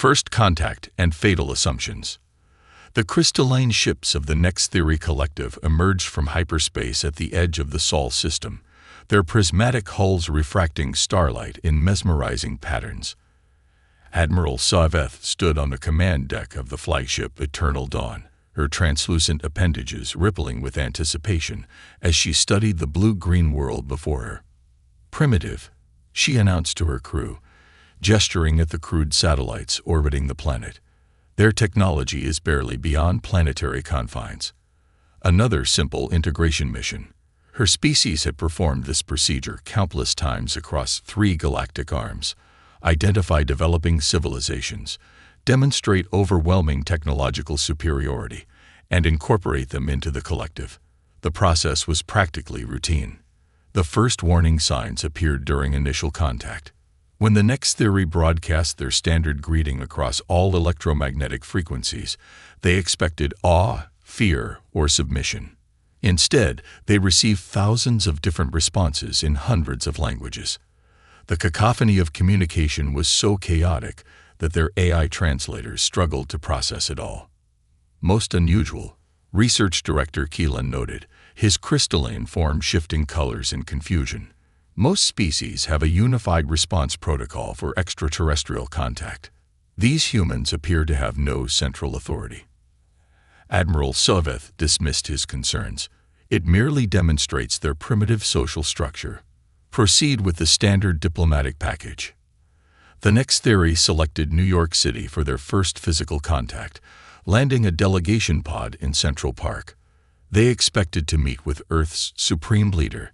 First contact and fatal assumptions. The crystalline ships of the Next Theory Collective emerged from hyperspace at the edge of the Sol system, their prismatic hulls refracting starlight in mesmerizing patterns. Admiral Sci-Fi stood on the command deck of the flagship Eternal Dawn, her translucent appendages rippling with anticipation as she studied the blue-green world before her. "Primitive," she announced to her crew, gesturing at the crude satellites orbiting the planet. "Their technology is barely beyond planetary confines." Another simple integration mission. Her species had performed this procedure countless times across 3 galactic arms, identify developing civilizations, demonstrate overwhelming technological superiority, and incorporate them into the collective. The process was practically routine. The first warning signs appeared during initial contact. When the Next Theory broadcast their standard greeting across all electromagnetic frequencies, they expected awe, fear, or submission. Instead, they received thousands of different responses in hundreds of languages. The cacophony of communication was so chaotic that their AI translators struggled to process it all. Most unusual, Research Director Keelan noted, his crystalline form shifting colors in confusion. Most species have a unified response protocol for extraterrestrial contact. These humans appear to have no central authority. Admiral Soveth dismissed his concerns. "It merely demonstrates their primitive social structure. Proceed with the standard diplomatic package." The Next Theory selected New York City for their first physical contact, landing a delegation pod in Central Park. They expected to meet with Earth's supreme leader.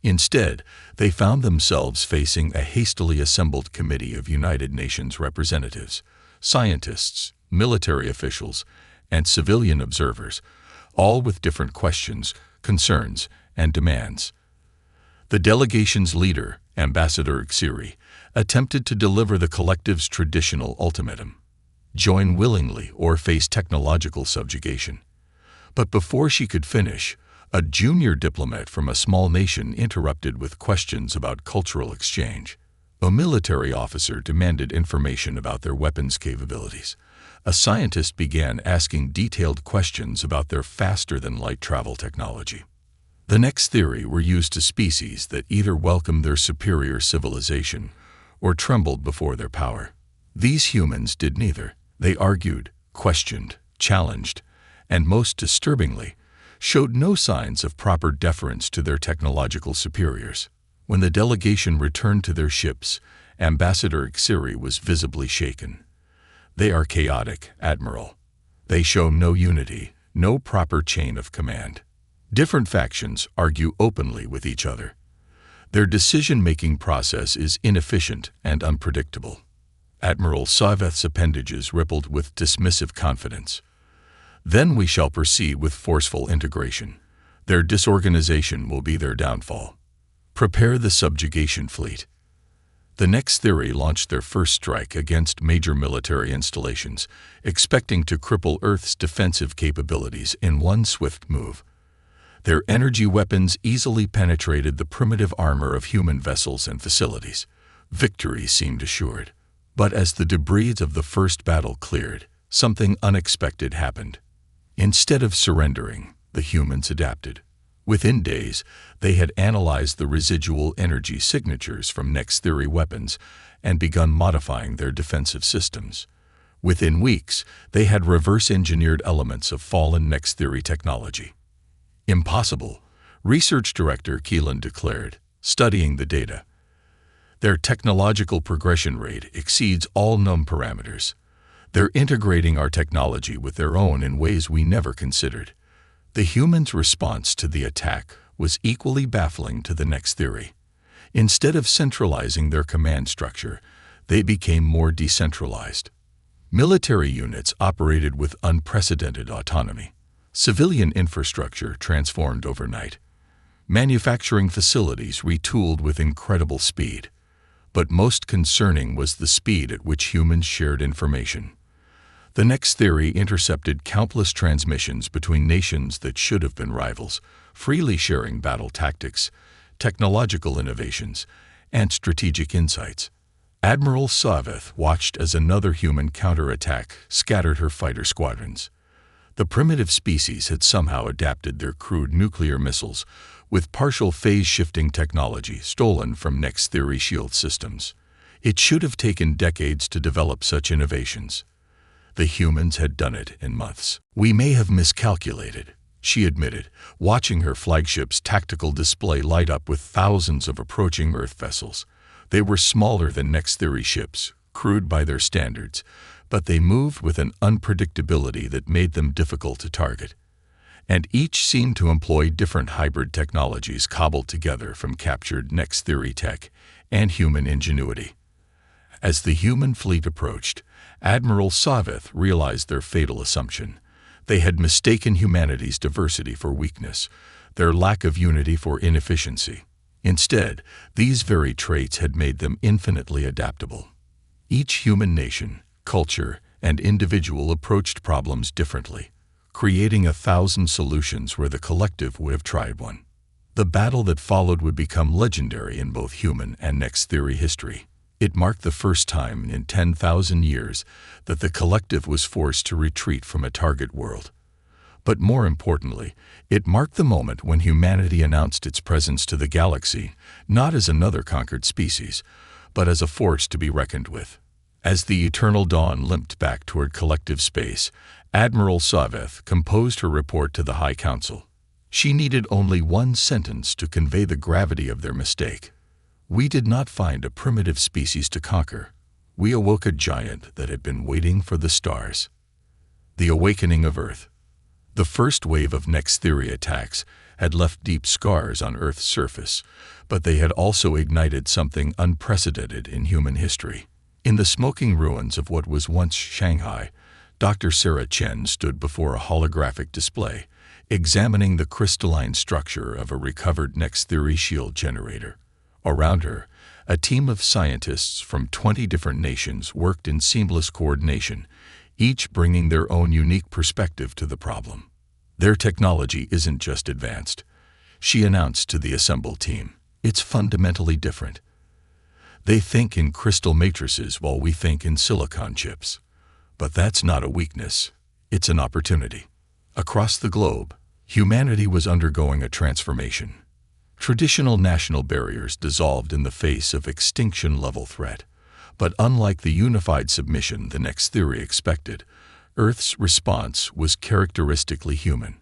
Instead, they found themselves facing a hastily assembled committee of United Nations representatives, scientists, military officials, and civilian observers, all with different questions, concerns, and demands. The delegation's leader, Ambassador Xiri, attempted to deliver the collective's traditional ultimatum: join willingly or face technological subjugation. But before she could finish, a junior diplomat from a small nation interrupted with questions about cultural exchange. A military officer demanded information about their weapons capabilities. A scientist began asking detailed questions about their faster-than-light travel technology. The Next Theory were used to species that either welcomed their superior civilization or trembled before their power. These humans did neither. They argued, questioned, challenged, and most disturbingly, showed no signs of proper deference to their technological superiors. When the delegation returned to their ships, Ambassador Xiri was visibly shaken. "They are chaotic, Admiral. They show no unity, no proper chain of command. Different factions argue openly with each other. Their decision-making process is inefficient and unpredictable." Admiral Siveth's appendages rippled with dismissive confidence. "Then we shall proceed with forceful integration. Their disorganization will be their downfall. Prepare the subjugation fleet." The Next Theory launched their first strike against major military installations, expecting to cripple Earth's defensive capabilities in one swift move. Their energy weapons easily penetrated the primitive armor of human vessels and facilities. Victory seemed assured. But as the debris of the first battle cleared, something unexpected happened. Instead of surrendering, the humans adapted. Within days, they had analyzed the residual energy signatures from Next Theory weapons and begun modifying their defensive systems. Within weeks, they had reverse-engineered elements of fallen Next Theory technology. "Impossible," Research Director Keelan declared, studying the data. "Their technological progression rate exceeds all known parameters. They're integrating our technology with their own in ways we never considered." The humans' response to the attack was equally baffling to the Next Theory. Instead of centralizing their command structure, they became more decentralized. Military units operated with unprecedented autonomy. Civilian infrastructure transformed overnight. Manufacturing facilities retooled with incredible speed. But most concerning was the speed at which humans shared information. The Next Theory intercepted countless transmissions between nations that should have been rivals, freely sharing battle tactics, technological innovations, and strategic insights. Admiral Savith watched as another human counterattack scattered her fighter squadrons. The primitive species had somehow adapted their crude nuclear missiles with partial phase-shifting technology stolen from Next Theory shield systems. It should have taken decades to develop such innovations. The humans had done it in months. "We may have miscalculated," she admitted, watching her flagship's tactical display light up with thousands of approaching Earth vessels. They were smaller than Next Theory ships, crude by their standards, but they moved with an unpredictability that made them difficult to target. And each seemed to employ different hybrid technologies cobbled together from captured Next Theory tech and human ingenuity. As the human fleet approached, Admiral Savith realized their fatal assumption. They had mistaken humanity's diversity for weakness, their lack of unity for inefficiency. Instead, these very traits had made them infinitely adaptable. Each human nation, culture, and individual approached problems differently, creating 1,000 solutions where the collective would have tried one. The battle that followed would become legendary in both human and Next Theory history. It marked the first time in 10,000 years that the collective was forced to retreat from a target world. But more importantly, it marked the moment when humanity announced its presence to the galaxy, not as another conquered species, but as a force to be reckoned with. As the eternal dawn limped back toward collective space, Admiral Savith composed her report to the High Council. She needed only one sentence to convey the gravity of their mistake. "We did not find a primitive species to conquer. We awoke a giant that had been waiting for the stars." The awakening of Earth. The first wave of Next Theory attacks had left deep scars on Earth's surface, but they had also ignited something unprecedented in human history. In the smoking ruins of what was once Shanghai, Dr. Sarah Chen stood before a holographic display, examining the crystalline structure of a recovered Next Theory shield generator. Around her, a team of scientists from 20 different nations worked in seamless coordination, each bringing their own unique perspective to the problem. "Their technology isn't just advanced," she announced to the assembled team. "It's fundamentally different. They think in crystal matrices while we think in silicon chips. But that's not a weakness, it's an opportunity." Across the globe, humanity was undergoing a transformation. Traditional national barriers dissolved in the face of extinction-level threat. But unlike the unified submission the Next Theory expected, Earth's response was characteristically human.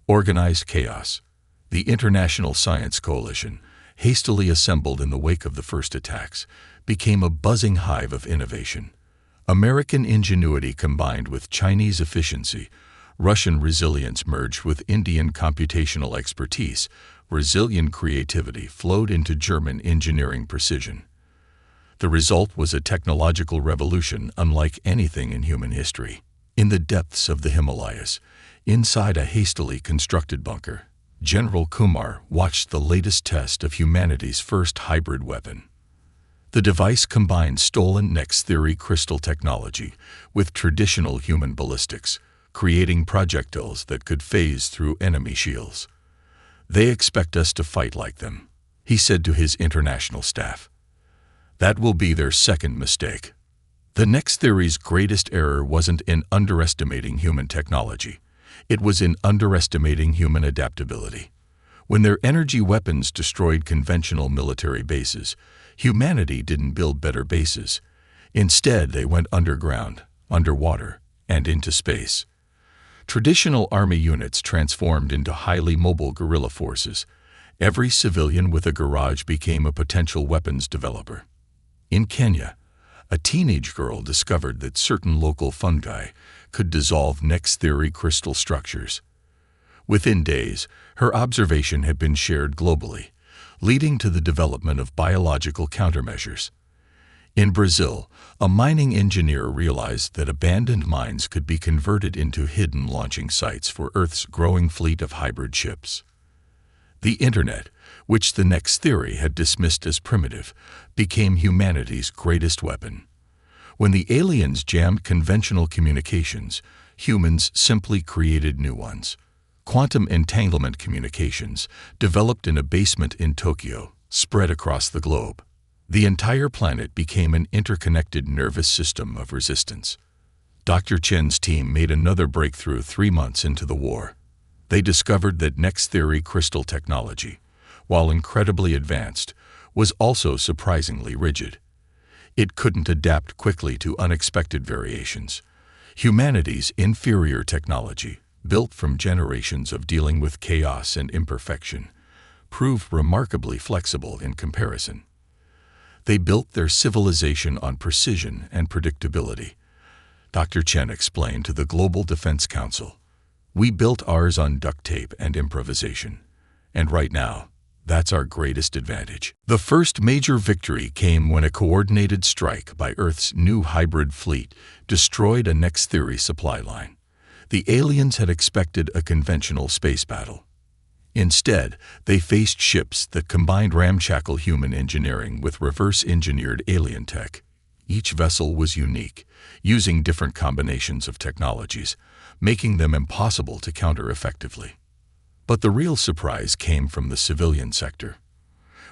Organized chaos. The International Science Coalition, hastily assembled in the wake of the first attacks, became a buzzing hive of innovation. American ingenuity combined with Chinese efficiency, Russian resilience merged with Indian computational expertise, Brazilian creativity flowed into German engineering precision. The result was a technological revolution unlike anything in human history. In the depths of the Himalayas, inside a hastily constructed bunker, General Kumar watched the latest test of humanity's first hybrid weapon. The device combined stolen Next Theory crystal technology with traditional human ballistics, creating projectiles that could phase through enemy shields. "They expect us to fight like them," he said to his international staff. "That will be their second mistake." The Next Theory's greatest error wasn't in underestimating human technology. It was in underestimating human adaptability. When their energy weapons destroyed conventional military bases, humanity didn't build better bases. Instead, they went underground, underwater, and into space. Traditional army units transformed into highly mobile guerrilla forces. Every civilian with a garage became a potential weapons developer. In Kenya, a teenage girl discovered that certain local fungi could dissolve Next Theory crystal structures. Within days, her observation had been shared globally, leading to the development of biological countermeasures. In Brazil, a mining engineer realized that abandoned mines could be converted into hidden launching sites for Earth's growing fleet of hybrid ships. The Internet, which the Next Theory had dismissed as primitive, became humanity's greatest weapon. When the aliens jammed conventional communications, humans simply created new ones. Quantum entanglement communications, developed in a basement in Tokyo, spread across the globe. The entire planet became an interconnected nervous system of resistance. Dr. Chen's team made another breakthrough 3 months into the war. They discovered that next-theory crystal technology, while incredibly advanced, was also surprisingly rigid. It couldn't adapt quickly to unexpected variations. Humanity's inferior technology, built from generations of dealing with chaos and imperfection, proved remarkably flexible in comparison. They built their civilization on precision and predictability. Dr. Chen explained to the Global Defense Council, "We built ours on duct tape and improvisation. And right now, that's our greatest advantage." The first major victory came when a coordinated strike by Earth's new hybrid fleet destroyed a next-theory supply line. The aliens had expected a conventional space battle. Instead, they faced ships that combined ramshackle human engineering with reverse-engineered alien tech. Each vessel was unique, using different combinations of technologies, making them impossible to counter effectively. But the real surprise came from the civilian sector.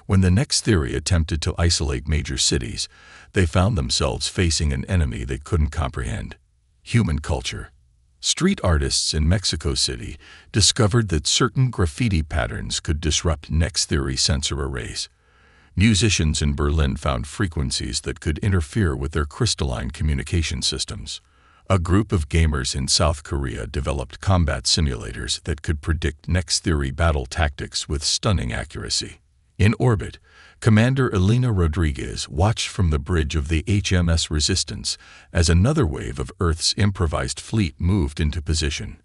When the next theory attempted to isolate major cities, they found themselves facing an enemy they couldn't comprehend: human culture. Street artists in Mexico City discovered that certain graffiti patterns could disrupt next-theory sensor arrays. Musicians in Berlin found frequencies that could interfere with their crystalline communication systems. A group of gamers in South Korea developed combat simulators that could predict next-theory battle tactics with stunning accuracy. In orbit, Commander Elena Rodriguez watched from the bridge of the HMS Resistance as another wave of Earth's improvised fleet moved into position.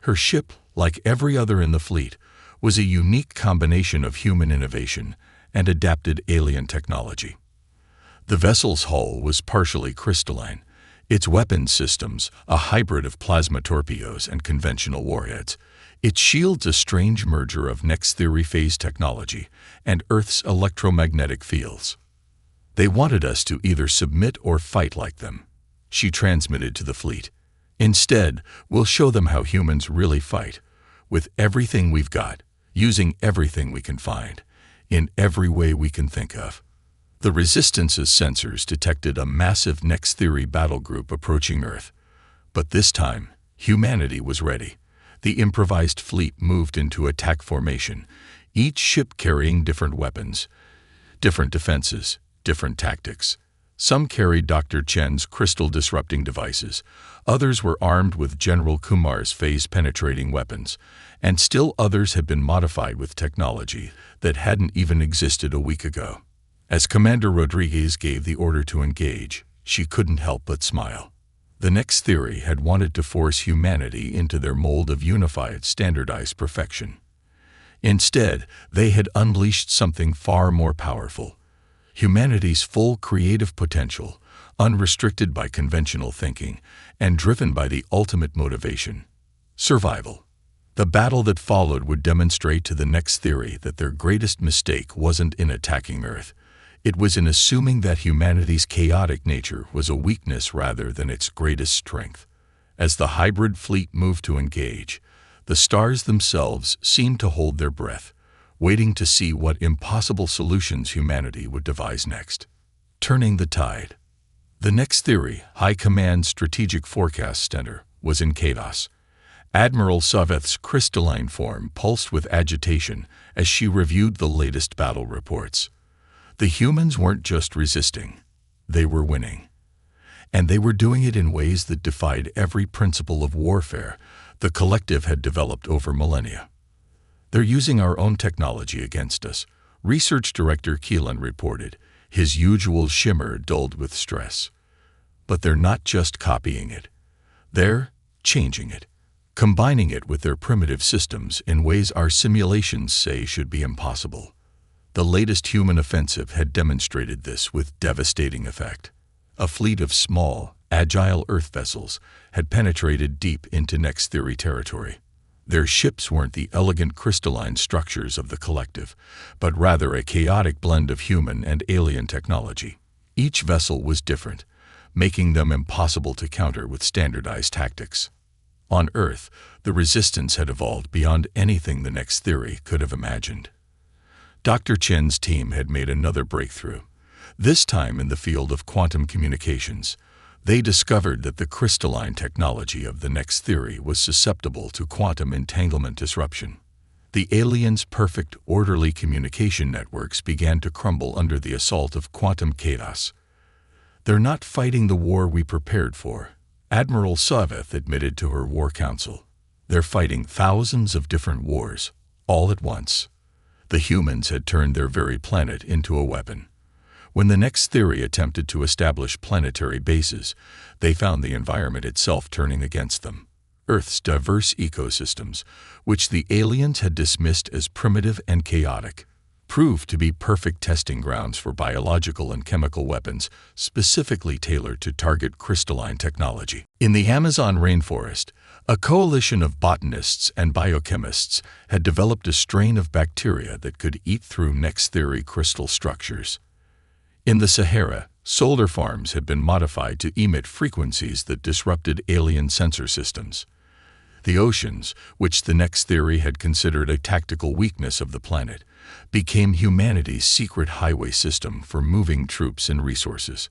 Her ship, like every other in the fleet, was a unique combination of human innovation and adapted alien technology. The vessel's hull was partially crystalline, its weapon systems a hybrid of plasma torpedoes and conventional warheads. Its shields a strange merger of next-theory phase technology and Earth's electromagnetic fields. "They wanted us to either submit or fight like them," she transmitted to the fleet. "Instead, we'll show them how humans really fight, with everything we've got, using everything we can find, in every way we can think of." The Resistance's sensors detected a massive next-theory battle group approaching Earth. But this time, humanity was ready. The improvised fleet moved into attack formation, each ship carrying different weapons, different defenses, different tactics. Some carried Dr. Chen's crystal-disrupting devices, others were armed with General Kumar's phase-penetrating weapons, and still others had been modified with technology that hadn't even existed a week ago. As Commander Rodriguez gave the order to engage, she couldn't help but smile. The next theory had wanted to force humanity into their mold of unified, standardized perfection. Instead, they had unleashed something far more powerful: humanity's full creative potential, unrestricted by conventional thinking and driven by the ultimate motivation: survival. The battle that followed would demonstrate to the next theory that their greatest mistake wasn't in attacking Earth. It was in assuming that humanity's chaotic nature was a weakness rather than its greatest strength. As the hybrid fleet moved to engage, the stars themselves seemed to hold their breath, waiting to see what impossible solutions humanity would devise next. Turning the tide. The next theory, High Command Strategic Forecast Center, was in chaos. Admiral Saveth's crystalline form pulsed with agitation as she reviewed the latest battle reports. The humans weren't just resisting, they were winning. And they were doing it in ways that defied every principle of warfare the collective had developed over millennia. "They're using our own technology against us," Research Director Keelan reported, his usual shimmer dulled with stress. "But they're not just copying it. They're changing it, combining it with their primitive systems in ways our simulations say should be impossible." The latest human offensive had demonstrated this with devastating effect. A fleet of small, agile Earth vessels had penetrated deep into next theory territory. Their ships weren't the elegant crystalline structures of the collective, but rather a chaotic blend of human and alien technology. Each vessel was different, making them impossible to counter with standardized tactics. On Earth, the Resistance had evolved beyond anything the next theory could have imagined. Dr. Chen's team had made another breakthrough. This time in the field of quantum communications. They discovered that the crystalline technology of the next theory was susceptible to quantum entanglement disruption. The aliens' perfect, orderly communication networks began to crumble under the assault of quantum chaos. "They're not fighting the war we prepared for," Admiral Savith admitted to her war council. "They're fighting thousands of different wars, all at once." The humans had turned their very planet into a weapon. When the next theory attempted to establish planetary bases, they found the environment itself turning against them. Earth's diverse ecosystems, which the aliens had dismissed as primitive and chaotic, proved to be perfect testing grounds for biological and chemical weapons specifically tailored to target crystalline technology. In the Amazon rainforest, a coalition of botanists and biochemists had developed a strain of bacteria that could eat through next theory crystal structures. In the Sahara, solar farms had been modified to emit frequencies that disrupted alien sensor systems. The oceans, which the next theory had considered a tactical weakness of the planet, became humanity's secret highway system for moving troops and resources.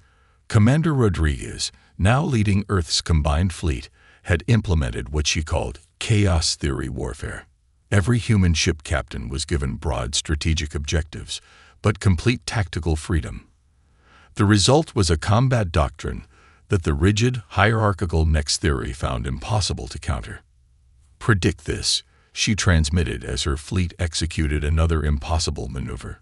Commander Rodriguez, now leading Earth's combined fleet, had implemented what she called chaos theory warfare. Every human ship captain was given broad strategic objectives, but complete tactical freedom. The result was a combat doctrine that the rigid, hierarchical next theory found impossible to counter. "Predict this," she transmitted as her fleet executed another impossible maneuver.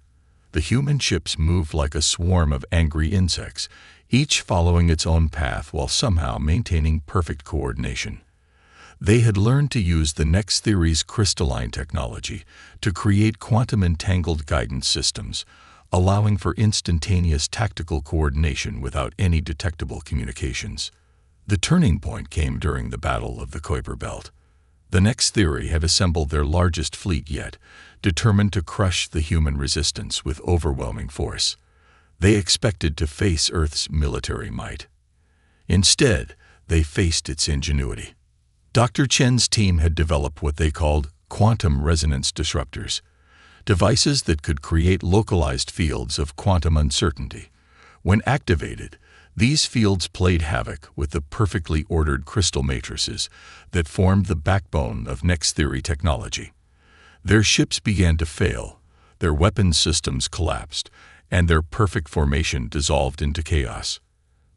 The human ships moved like a swarm of angry insects, each following its own path while somehow maintaining perfect coordination. They had learned to use the next theory's crystalline technology to create quantum-entangled guidance systems, allowing for instantaneous tactical coordination without any detectable communications. The turning point came during the Battle of the Kuiper Belt. The next theory had assembled their largest fleet yet, determined to crush the human resistance with overwhelming force. They expected to face Earth's military might. Instead, they faced its ingenuity. Dr. Chen's team had developed what they called quantum resonance disruptors, devices that could create localized fields of quantum uncertainty. When activated, these fields played havoc with the perfectly ordered crystal matrices that formed the backbone of next theory technology. Their ships began to fail, their weapons systems collapsed, and their perfect formation dissolved into chaos.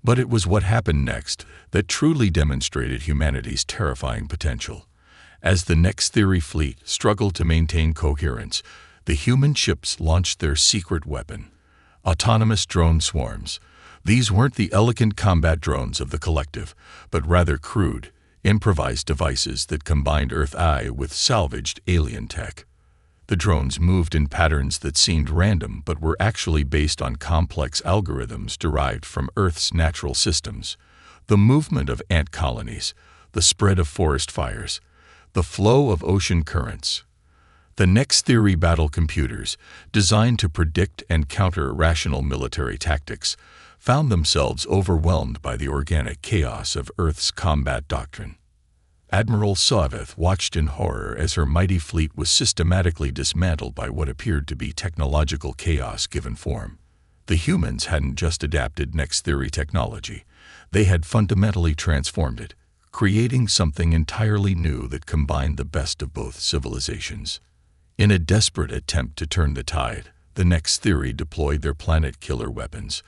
But it was what happened next that truly demonstrated humanity's terrifying potential. As the next theory fleet struggled to maintain coherence, the human ships launched their secret weapon, autonomous drone swarms. These weren't the elegant combat drones of the collective, but rather crude, improvised devices that combined Earth-I with salvaged alien tech. The drones moved in patterns that seemed random but were actually based on complex algorithms derived from Earth's natural systems. The movement of ant colonies, the spread of forest fires, the flow of ocean currents. The next theory battle computers, designed to predict and counter rational military tactics, found themselves overwhelmed by the organic chaos of Earth's combat doctrine. Admiral Savith watched in horror as her mighty fleet was systematically dismantled by what appeared to be technological chaos given form. The humans hadn't just adapted next theory technology, they had fundamentally transformed it, creating something entirely new that combined the best of both civilizations. In a desperate attempt to turn the tide, the next theory deployed their planet-killer weapons,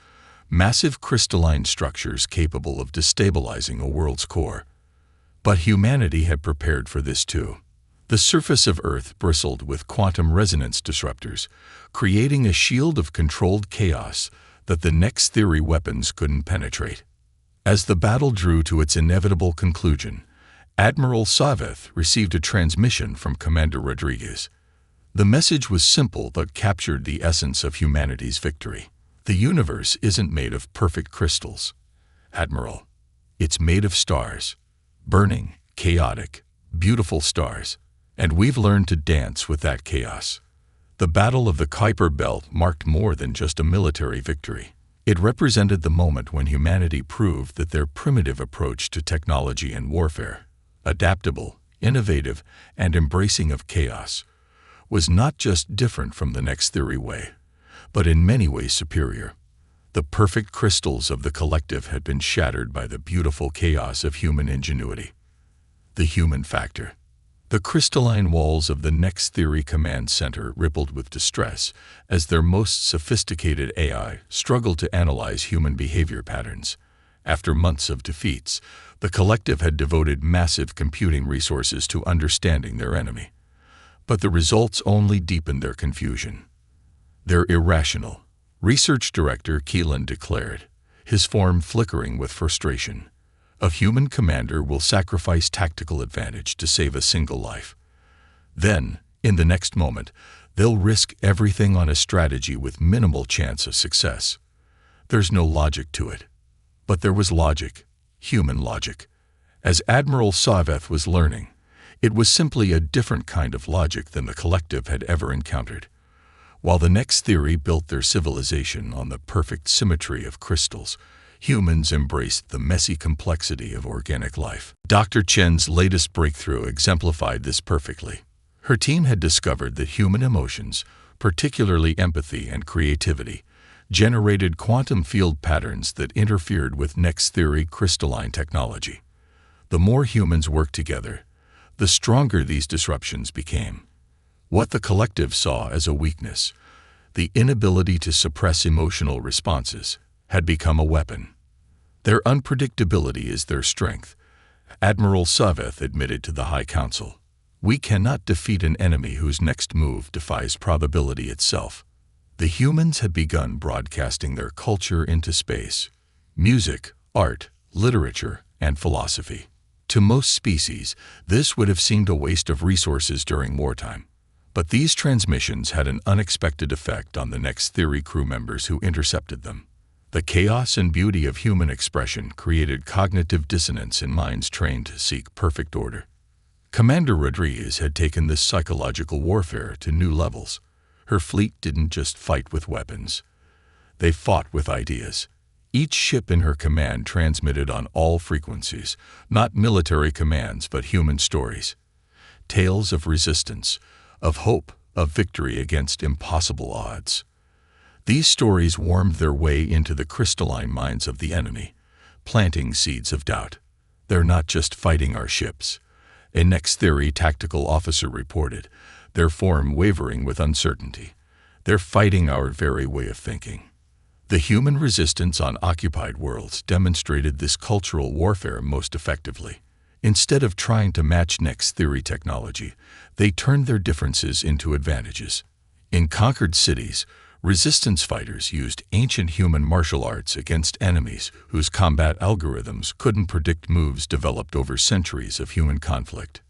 massive crystalline structures capable of destabilizing a world's core. But humanity had prepared for this too. The surface of Earth bristled with quantum resonance disruptors, creating a shield of controlled chaos that the next theory weapons couldn't penetrate. As the battle drew to its inevitable conclusion, Admiral Savith received a transmission from Commander Rodriguez. The message was simple but captured the essence of humanity's victory. The universe isn't made of perfect crystals, Admiral. It's made of stars. Burning, chaotic, beautiful stars. And we've learned to dance with that chaos. The Battle of the Kuiper Belt marked more than just a military victory. It represented the moment when humanity proved that their primitive approach to technology and warfare, adaptable, innovative, and embracing of chaos, was not just different from the next theory way, but in many ways superior. The perfect crystals of the collective had been shattered by the beautiful chaos of human ingenuity. The human factor. The crystalline walls of the Next Theory Command Center rippled with distress as their most sophisticated AI struggled to analyze human behavior patterns. After months of defeats, the collective had devoted massive computing resources to understanding their enemy. But the results only deepened their confusion. "They're irrational," Research Director Keelan declared, his form flickering with frustration. "A human commander will sacrifice tactical advantage to save a single life. Then, in the next moment, they'll risk everything on a strategy with minimal chance of success. There's no logic to it." But there was logic, human logic. As Admiral Saveth was learning, it was simply a different kind of logic than the collective had ever encountered. While the Next Theory built their civilization on the perfect symmetry of crystals, humans embraced the messy complexity of organic life. Dr. Chen's latest breakthrough exemplified this perfectly. Her team had discovered that human emotions, particularly empathy and creativity, generated quantum field patterns that interfered with Next Theory crystalline technology. The more humans worked together, the stronger these disruptions became. What the collective saw as a weakness, the inability to suppress emotional responses, had become a weapon. Their unpredictability is their strength, Admiral Saveth admitted to the High Council. "We cannot defeat an enemy whose next move defies probability itself." The humans had begun broadcasting their culture into space: music, art, literature, and philosophy. To most species, this would have seemed a waste of resources during wartime. But these transmissions had an unexpected effect on the Next Theory crew members who intercepted them. The chaos and beauty of human expression created cognitive dissonance in minds trained to seek perfect order. Commander Rodriguez had taken this psychological warfare to new levels. Her fleet didn't just fight with weapons. They fought with ideas. Each ship in her command transmitted on all frequencies, not military commands but human stories. Tales of resistance, of hope, of victory against impossible odds. These stories warmed their way into the crystalline minds of the enemy, planting seeds of doubt. "They're not just fighting our ships," a Next Theory tactical officer reported, their form wavering with uncertainty. "They're fighting our very way of thinking." The human resistance on occupied worlds demonstrated this cultural warfare most effectively. Instead of trying to match Next Theory technology, they turned their differences into advantages. In conquered cities, resistance fighters used ancient human martial arts against enemies whose combat algorithms couldn't predict moves developed over centuries of human conflict.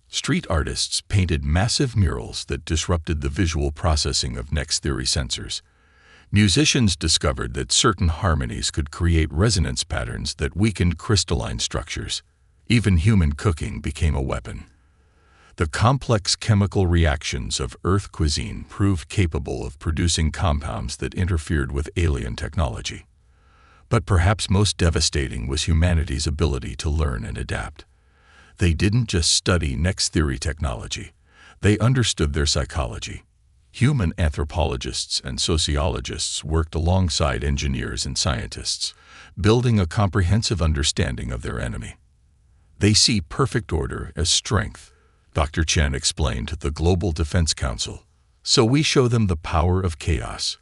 Street artists painted massive murals that disrupted the visual processing of Next Theory sensors. Musicians discovered that certain harmonies could create resonance patterns that weakened crystalline structures. Even human cooking became a weapon. The complex chemical reactions of Earth cuisine proved capable of producing compounds that interfered with alien technology. But perhaps most devastating was humanity's ability to learn and adapt. They didn't just study Next Theory technology, they understood their psychology. Human anthropologists and sociologists worked alongside engineers and scientists, building a comprehensive understanding of their enemy. They see perfect order as strength, Dr. Chen explained to the Global Defense Council. "So we show them the power of chaos.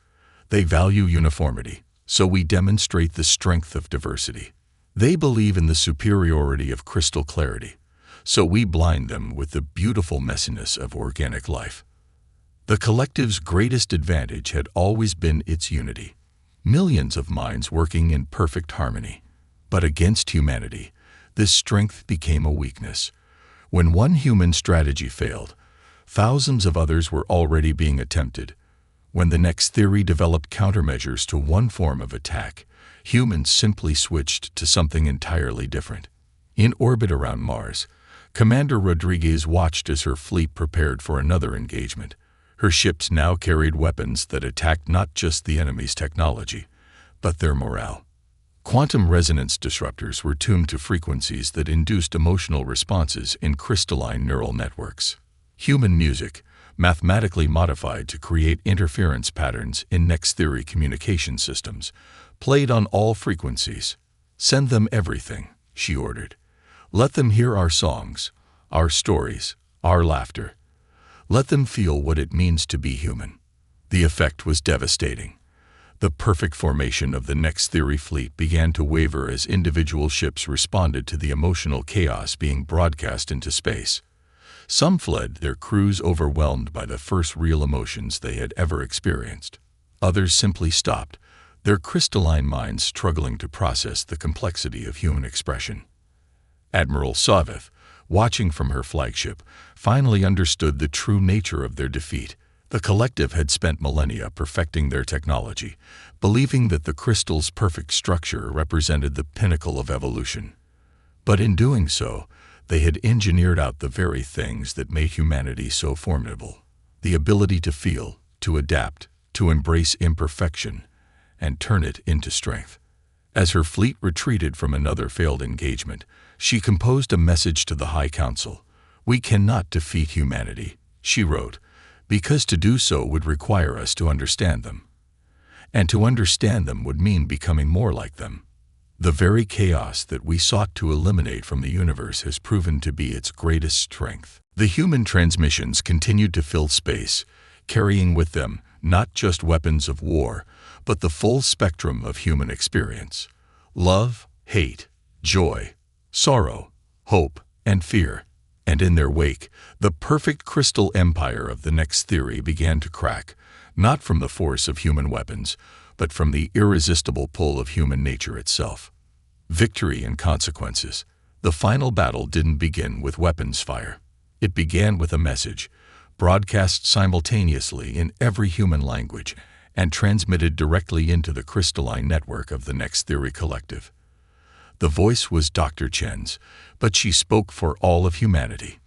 They value uniformity, so we demonstrate the strength of diversity. They believe in the superiority of crystal clarity, so we blind them with the beautiful messiness of organic life." The collective's greatest advantage had always been its unity. Millions of minds working in perfect harmony. But against humanity, this strength became a weakness. When one human strategy failed, thousands of others were already being attempted. When the Next Theory developed countermeasures to one form of attack, humans simply switched to something entirely different. In orbit around Mars, Commander Rodriguez watched as her fleet prepared for another engagement. Her ships now carried weapons that attacked not just the enemy's technology, but their morale. Quantum resonance disruptors were tuned to frequencies that induced emotional responses in crystalline neural networks. Human music, mathematically modified to create interference patterns in next-theory communication systems, played on all frequencies. "Send them everything," she ordered. "Let them hear our songs, our stories, our laughter. Let them feel what it means to be human." The effect was devastating. The perfect formation of the next-theory fleet began to waver as individual ships responded to the emotional chaos being broadcast into space. Some fled, their crews overwhelmed by the first real emotions they had ever experienced. Others simply stopped, their crystalline minds struggling to process the complexity of human expression. Admiral Savith, watching from her flagship, finally understood the true nature of their defeat. The collective had spent millennia perfecting their technology, believing that the crystal's perfect structure represented the pinnacle of evolution. But in doing so, they had engineered out the very things that made humanity so formidable: the ability to feel, to adapt, to embrace imperfection, and turn it into strength. As her fleet retreated from another failed engagement, she composed a message to the High Council. "We cannot defeat humanity," she wrote, "because to do so would require us to understand them. And to understand them would mean becoming more like them. The very chaos that we sought to eliminate from the universe has proven to be its greatest strength." The human transmissions continued to fill space, carrying with them not just weapons of war, but the full spectrum of human experience: love, hate, joy, sorrow, hope, and fear. And in their wake, the perfect crystal empire of the next theory began to crack, not from the force of human weapons, but from the irresistible pull of human nature itself. Victory and consequences. The final battle didn't begin with weapons fire. It began with a message, broadcast simultaneously in every human language, and transmitted directly into the crystalline network of the Next Theory Collective. The voice was Dr. Chen's, but she spoke for all of humanity.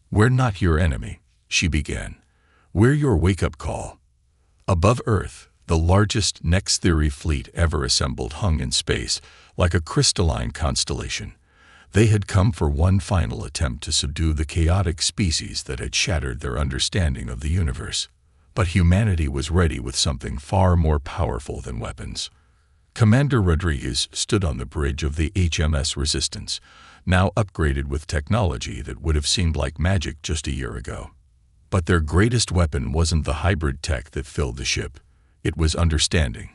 "We're not your enemy," she began. "We're your wake-up call." Above Earth, the largest Next Theory fleet ever assembled hung in space, like a crystalline constellation. They had come for one final attempt to subdue the chaotic species that had shattered their understanding of the universe. But humanity was ready with something far more powerful than weapons. Commander Rodriguez stood on the bridge of the HMS Resistance, now upgraded with technology that would have seemed like magic just a year ago. But their greatest weapon wasn't the hybrid tech that filled the ship. It was understanding.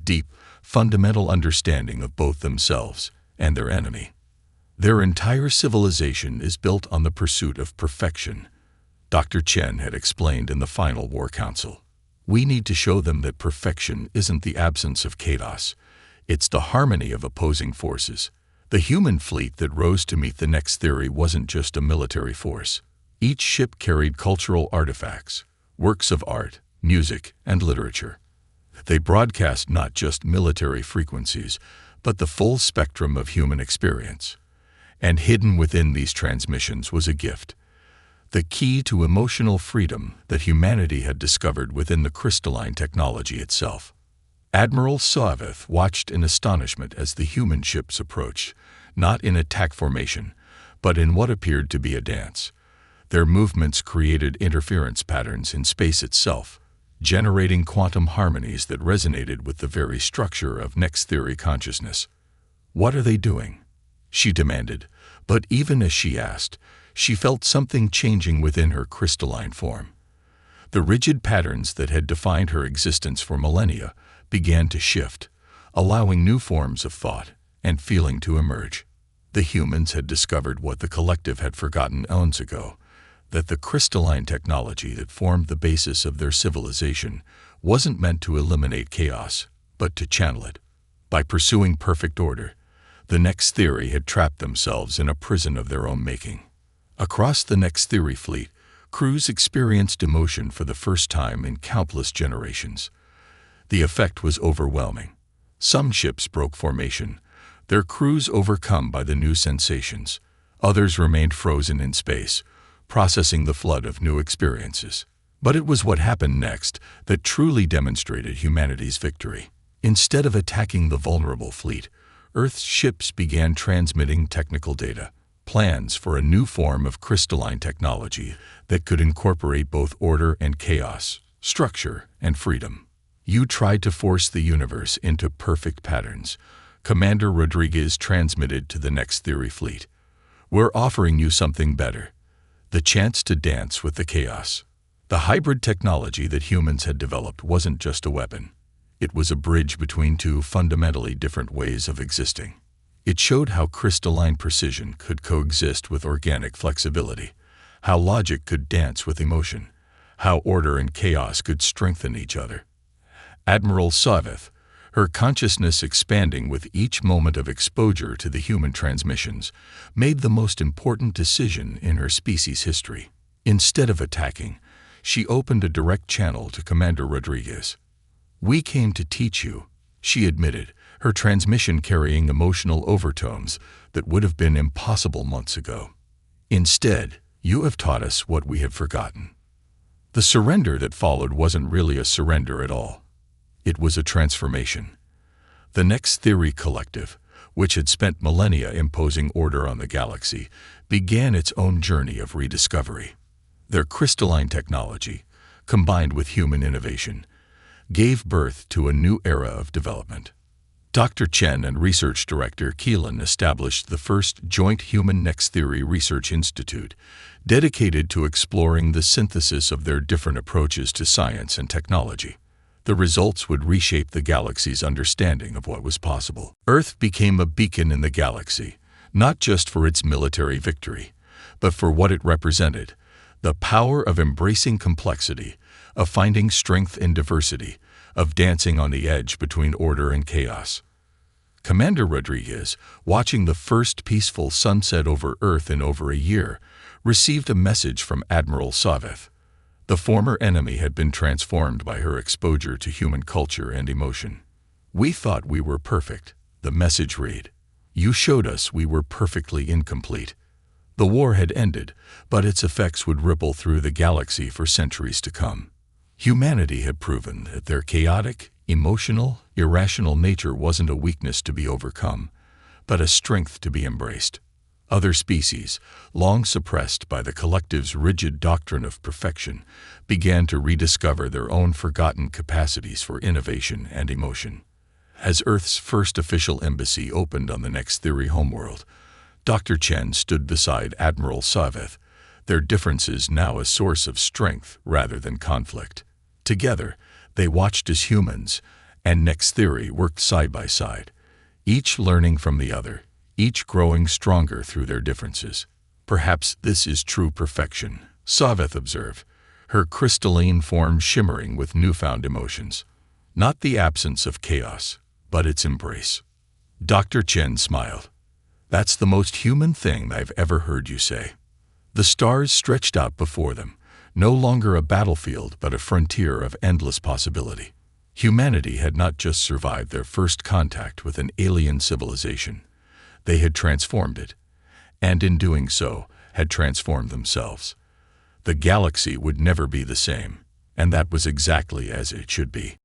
Deep, fundamental understanding of both themselves and their enemy. "Their entire civilization is built on the pursuit of perfection," Dr. Chen had explained in the final War Council. "We need to show them that perfection isn't the absence of chaos. It's the harmony of opposing forces." The human fleet that rose to meet the Next Theory wasn't just a military force. Each ship carried cultural artifacts, works of art, music, and literature. They broadcast not just military frequencies, but the full spectrum of human experience. And hidden within these transmissions was a gift: the key to emotional freedom that humanity had discovered within the crystalline technology itself. Admiral Savith watched in astonishment as the human ships approached, not in attack formation, but in what appeared to be a dance. Their movements created interference patterns in space itself, generating quantum harmonies that resonated with the very structure of Next Theory consciousness. "What are they doing?" she demanded, but even as she asked, she felt something changing within her crystalline form. The rigid patterns that had defined her existence for millennia began to shift, allowing new forms of thought and feeling to emerge. The humans had discovered what the collective had forgotten eons ago, that the crystalline technology that formed the basis of their civilization wasn't meant to eliminate chaos, but to channel it. By pursuing perfect order, the Next Theory had trapped themselves in a prison of their own making. Across the Next Theory fleet, crews experienced emotion for the first time in countless generations. The effect was overwhelming. Some ships broke formation, their crews overcome by the new sensations. Others remained frozen in space, processing the flood of new experiences. But it was what happened next that truly demonstrated humanity's victory. Instead of attacking the vulnerable fleet, Earth's ships began transmitting technical data, plans for a new form of crystalline technology that could incorporate both order and chaos, structure and freedom. You tried to force the universe into perfect patterns. Commander Rodriguez transmitted to the Next Theory fleet. We're offering you something better. The chance to dance with the chaos. The hybrid technology that humans had developed wasn't just a weapon. It was a bridge between two fundamentally different ways of existing. It showed how crystalline precision could coexist with organic flexibility, how logic could dance with emotion, how order and chaos could strengthen each other. Admiral Savith, her consciousness expanding with each moment of exposure to the human transmissions, made the most important decision in her species' history. Instead of attacking, she opened a direct channel to Commander Rodriguez. "We came to teach you," she admitted, her transmission carrying emotional overtones that would have been impossible months ago. "Instead, you have taught us what we had forgotten." The surrender that followed wasn't really a surrender at all. It was a transformation. The Next Theory Collective, which had spent millennia imposing order on the galaxy, began its own journey of rediscovery. Their crystalline technology, combined with human innovation, gave birth to a new era of development. Dr. Chen and Research Director Keelan established the first joint Human Next Theory Research Institute, dedicated to exploring the synthesis of their different approaches to science and technology. The results would reshape the galaxy's understanding of what was possible. Earth became a beacon in the galaxy, not just for its military victory, but for what it represented: the power of embracing complexity, of finding strength in diversity, of dancing on the edge between order and chaos. Commander Rodriguez, watching the first peaceful sunset over Earth in over a year, received a message from Admiral Savith. The former enemy had been transformed by her exposure to human culture and emotion. "We thought we were perfect," the message read. "You showed us we were perfectly incomplete." The war had ended, but its effects would ripple through the galaxy for centuries to come. Humanity had proven that their chaotic, emotional, irrational nature wasn't a weakness to be overcome, but a strength to be embraced. Other species, long suppressed by the collective's rigid doctrine of perfection, began to rediscover their own forgotten capacities for innovation and emotion. As Earth's first official embassy opened on the Next Theory homeworld, Dr. Chen stood beside Admiral Savith, their differences now a source of strength rather than conflict. Together, they watched as humans and Next Theory worked side by side, each learning from the other, each growing stronger through their differences. "Perhaps this is true perfection," Savith observed, her crystalline form shimmering with newfound emotions. "Not the absence of chaos, but its embrace." Dr. Chen smiled. "That's the most human thing I've ever heard you say." The stars stretched out before them, no longer a battlefield but a frontier of endless possibility. Humanity had not just survived their first contact with an alien civilization. They had transformed it, and in doing so, had transformed themselves. The galaxy would never be the same, and that was exactly as it should be.